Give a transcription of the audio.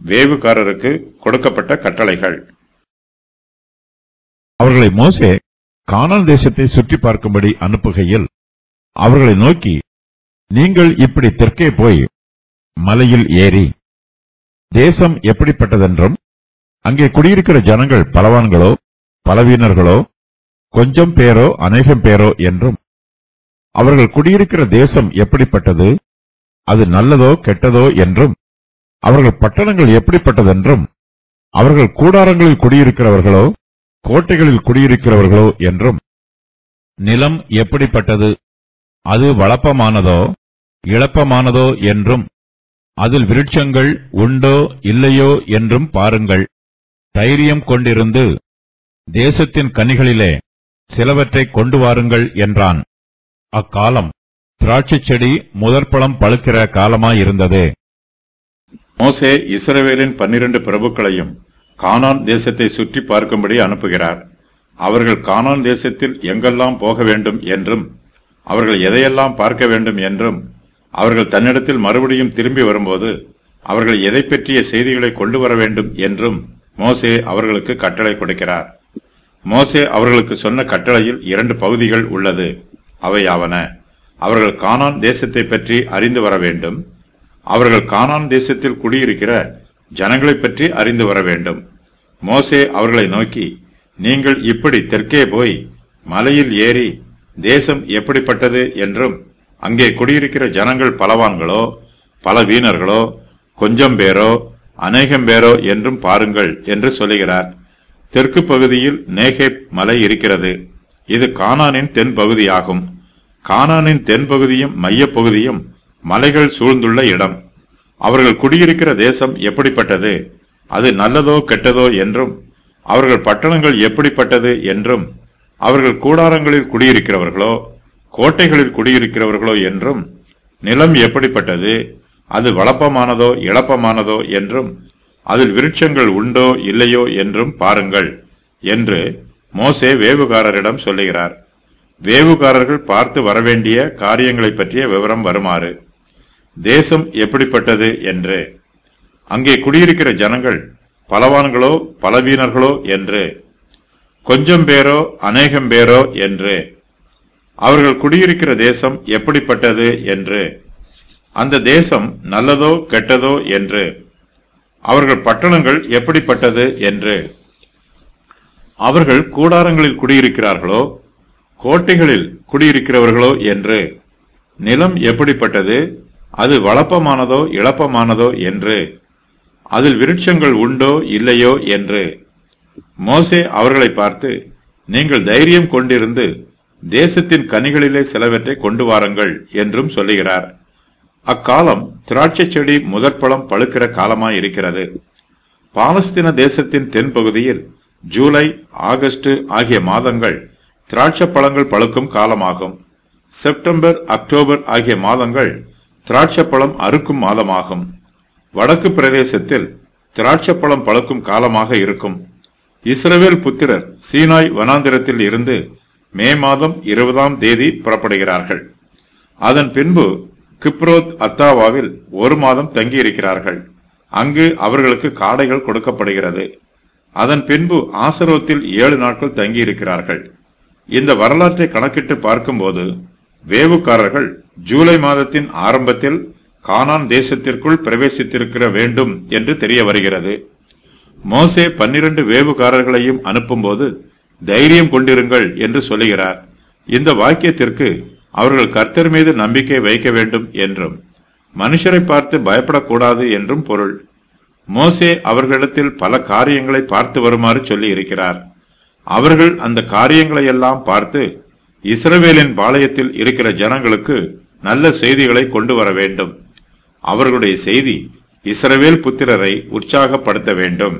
வேவுகாரருக்கு கொடுக்கப்பட்ட கட்டளைகள். அவர்களை மோசே கானான் தேசத்தை சுற்றி பார்க்கும்படி அனுப்புகையில் அவர்களை நோக்கி, நீங்கள் இப்படி தெற்கே போய் மலையில் ஏறி தேசம் எப்படிப்பட்டதென்றும் அங்கே குடியிருக்கிற ஜனங்கள் பலவான்களோ பலவீனர்களோ கொஞ்சம் பேரோ அநேகம் பேரோ என்றும் அவர்கள் குடியிருக்கிற தேசம் எப்படிப்பட்டது, அது நல்லதோ கெட்டதோ என்றும் அவர்கள் பட்டணங்கள் எப்படிப்பட்டதென்றும் அவர்கள் கூடாரங்களில் குடியிருக்கிறவர்களோ கோட்டைகளில் குடியிருக்கிறவர்களோ என்றும் நிலம் எப்படிப்பட்டது, அது வளப்பமானதோ இளப்பமானதோ என்றும் அதில் விருட்சங்கள் உண்டோ இல்லையோ என்றும் பாருங்கள். தைரியம் கொண்டிருந்து தேசத்தின் கனிகளிலே சிலவற்றை கொண்டு வாருங்கள் என்றான். அக்காலம் திராட்சை செடி முதற்பழம் பழுக்கிற காலமாயிருந்தது. மோசே இஸ்ரவேலின் 12 பிரபுக்களையும் கானான் தேசத்தை சுற்றி பார்க்கும்படி அனுப்புகிறார். அவர்கள் கானான் தேசத்தில் எங்கெல்லாம் போக வேண்டும் என்றும் அவர்கள் எதையெல்லாம் பார்க்க வேண்டும் என்றும் அவர்கள் தன்னிடத்தில் மறுபடியும் திரும்பி வரும்போது அவர்கள் எதை பற்றிய செய்திகளை கொண்டு வர வேண்டும் என்றும் மோசே அவர்களுக்கு கட்டளை கொடுக்கிறார். மோசே அவர்களுக்கு சொன்ன கட்டளையில் 2 பகுதிகள் உள்ளது. அவையாவன: அவர்கள் கானான் தேசத்தை பற்றி அறிந்து வர வேண்டும், அவர்கள் கானான் தேசத்தில் குடியிருக்கிற ஜனங்களை பற்றி அறிந்து வர வேண்டும். மோசே அவர்களை நோக்கி, நீங்கள் இப்படி தெற்கே போய் மலையில் ஏறி தேசம் எப்படிப்பட்டது என்றும் அங்கே குடியிருக்கிற ஜனங்கள் பலவான்களோ பலவீனர்களோ கொஞ்சம் பேரோ அநேகம் பேரோ என்றும் பாருங்கள் என்று சொல்லுகிறார். தெற்கு பகுதியில் நேகேப் மலை இருக்கிறது. இது கானானின் தென் பகுதியாகும். கானானின் தென்பகுதியும் மையப்பகுதியும் மலைகள் சூழ்ந்துள்ள இடம். அவர்கள் குடியிருக்கிற தேசம் எப்படிப்பட்டது, அது நல்லதோ கெட்டதோ என்றும் அவர்கள் பட்டணங்கள் எப்படிப்பட்டது என்றும் அவர்கள் கூடாரங்களில் குடியிருக்கிறவர்களோ கோட்டைகளில் குடியிருக்கிறவர்களோ என்றும் நிலம் எப்படிப்பட்டது, அது வளப்பமானதோ இளப்பமானதோ என்றும் அதில் விருட்சங்கள் உண்டோ இல்லையோ என்றும் பாருங்கள் என்று மோசே வேவுகாரரிடம் சொல்லுகிறார். வேவுகாரர்கள் பார்த்து வரவேண்டிய காரியங்களை பற்றிய விவரம் வருமாறு: தேசம் எப்படிப்பட்டது என்று, அங்கே குடியிருக்கிற ஜனங்கள் பலவான்களோ பலவீனர்களோ என்று, கொஞ்சம் பேரோ அநேகம் பேரோ என்று, அவர்கள் குடியிருக்கிற தேசம் எப்படிப்பட்டது என்று, அந்த தேசம் நல்லதோ கெட்டதோ என்று, அவர்கள் பட்டணங்கள் எப்படிப்பட்டது என்று, அவர்கள் கூடாரங்களில் குடியிருக்கிறார்களோ கோட்டைகளில் குடியிருக்கிறவர்களோ என்று, நிலம் எப்படிப்பட்டது, அது வளப்பமானதோ இளப்பமானதோ என்று, அதில் விருட்சங்கள் உண்டோ இல்லையோ என்று. மோசே அவர்களை பார்த்து, நீங்கள் தைரியம் கொண்டிருந்து தேசத்தின் கனிகளிலே சிலவற்றை கொண்டு வாருங்கள் என்றும் சொல்லுகிறார். அக்காலம் திராட்சை செடி முதற்பழம் பழுக்கிற காலமாயிருக்கிறது. பாலஸ்தீன தேசத்தின் தென்பகுதியில் ஜூலை ஆகஸ்ட் ஆகிய மாதங்கள் திராட்சை பழங்கள் பழுக்கும் காலமாகும். செப்டம்பர் அக்டோபர் ஆகிய மாதங்கள் திராட்சை பழம் அறுக்கும் மாதமாகும். வடக்கு பிரதேசத்தில் திராட்சை பழம் பழுக்கும் காலமாக இருக்கும். இஸ்ரவேல் புத்திரர் சீனாய் வனாந்திரத்தில் இருந்து மே மாதம் 20ஆம் தேதி புறப்படுகிறார்கள். அதன் பின்பு கிப்ரோத் அத்தாவாவில் 1 மாதம் தங்கியிருக்கிறார்கள். அங்கு அவர்களுக்கு காடைகள் கொடுக்கப்படுகிறது. அதன் பின்பு ஆசரோத்தில் 7 நாட்கள் தங்கியிருக்கிறார்கள். இந்த வரலாற்றை கணக்கிட்டு பார்க்கும்போது வேவுக்காரர்கள் ஜூலை மாதத்தின் ஆரம்பத்தில் கானான் தேசத்திற்குள் பிரவேசித்திருக்கிற வேண்டும் என்று தெரிய வருகிறது. மோசே 12 வேவுகாரர்களையும் அனுப்பும்போது தைரியம் கொண்டிருங்கள் என்று சொல்லுகிறார். இந்த வாக்கியத்திற்கு அவர்கள் கர்த்தர் மீது நம்பிக்கை வைக்க வேண்டும் என்றும் மனுஷரை பார்த்து பயப்படக்கூடாது என்றும் பொருள். மோசே அவர்களிடத்தில் பல காரியங்களை பார்த்து வருமாறு சொல்லி இருக்கிறார். அவர்கள் அந்த காரியங்களை எல்லாம் பார்த்து இஸ்ரவேலின் பாளையத்தில் இருக்கிற ஜனங்களுக்கு நல்ல செய்திகளை கொண்டு வர வேண்டும். அவர்களுடைய செய்தி இஸ்ரவேல் புத்திரரை உற்சாகப்படுத்த வேண்டும்.